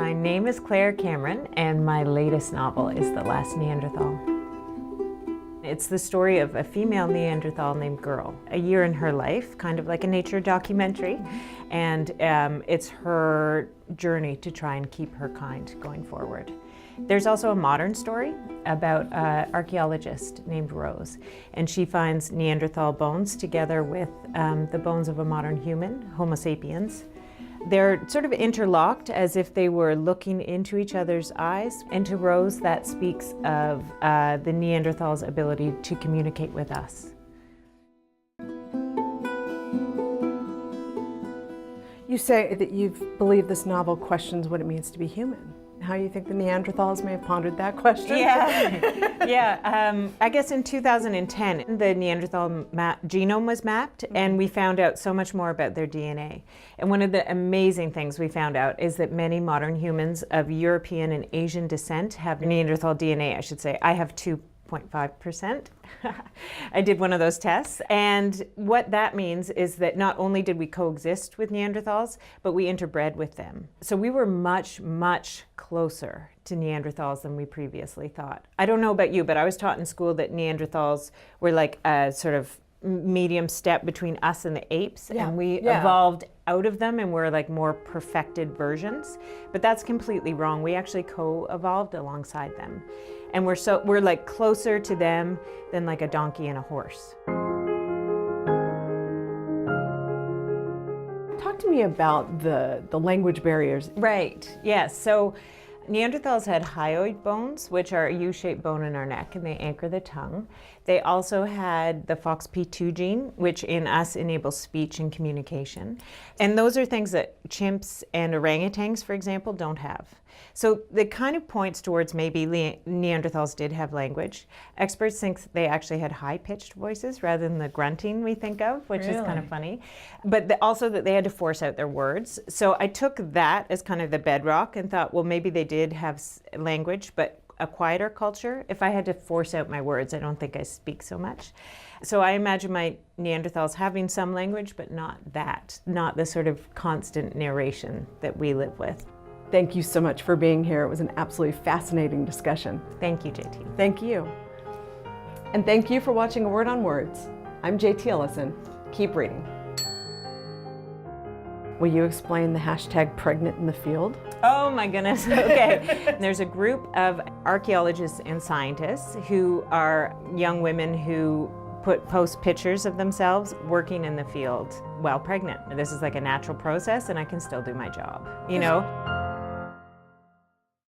My name is Claire Cameron, and my latest novel is The Last Neanderthal. It's the story of a female Neanderthal named Girl, a year in her life, kind of like a nature documentary, and it's her journey to try and keep her kind going forward. There's also a modern story about an archaeologist named Rose, and she finds Neanderthal bones together with the bones of a modern human, Homo sapiens. They're sort of interlocked as if they were looking into each other's eyes. And to Rose, that speaks of the Neanderthals' ability to communicate with us. You say that you believe this novel questions what it means to be human. How you think the Neanderthals may have pondered that question? Yeah. I guess in 2010, the Neanderthal genome was mapped, and we found out so much more about their DNA. And one of the amazing things we found out is that many modern humans of European and Asian descent have Neanderthal DNA, I should say. I have 2.5%. I did one of those tests, and what that means is that not only did we coexist with Neanderthals, but we interbred with them. So we were much, much closer to Neanderthals than we previously thought. I don't know about you, but I was taught in school that Neanderthals were like a sort of medium step between us and the apes, and we evolved out of them and we're like more perfected versions. But that's completely wrong. We actually co-evolved alongside them. And we're like closer to them than like a donkey and a horse. Talk to me about the language barriers. Right, yes. So Neanderthals had hyoid bones, which are a U-shaped bone in our neck, and they anchor the tongue. They also had the FOXP2 gene, which in us enables speech and communication. And those are things that chimps and orangutans, for example, don't have. So it kind of points towards maybe Neanderthals did have language. Experts think they actually had high-pitched voices rather than the grunting we think of, which is kind of funny. But also that they had to force out their words. So I took that as kind of the bedrock and thought, well, maybe they did have language, but a quieter culture. If I had to force out my words, I don't think I speak so much. So I imagine my Neanderthals having some language, but not the sort of constant narration that we live with. Thank you so much for being here. It was an absolutely fascinating discussion. Thank you, JT. Thank you. And thank you for watching A Word on Words. I'm JT Ellison. Keep reading. Will you explain the hashtag pregnant in the field? Oh my goodness, okay. There's a group of archaeologists and scientists who are young women who post pictures of themselves working in the field while pregnant. This is like a natural process and I can still do my job, you know?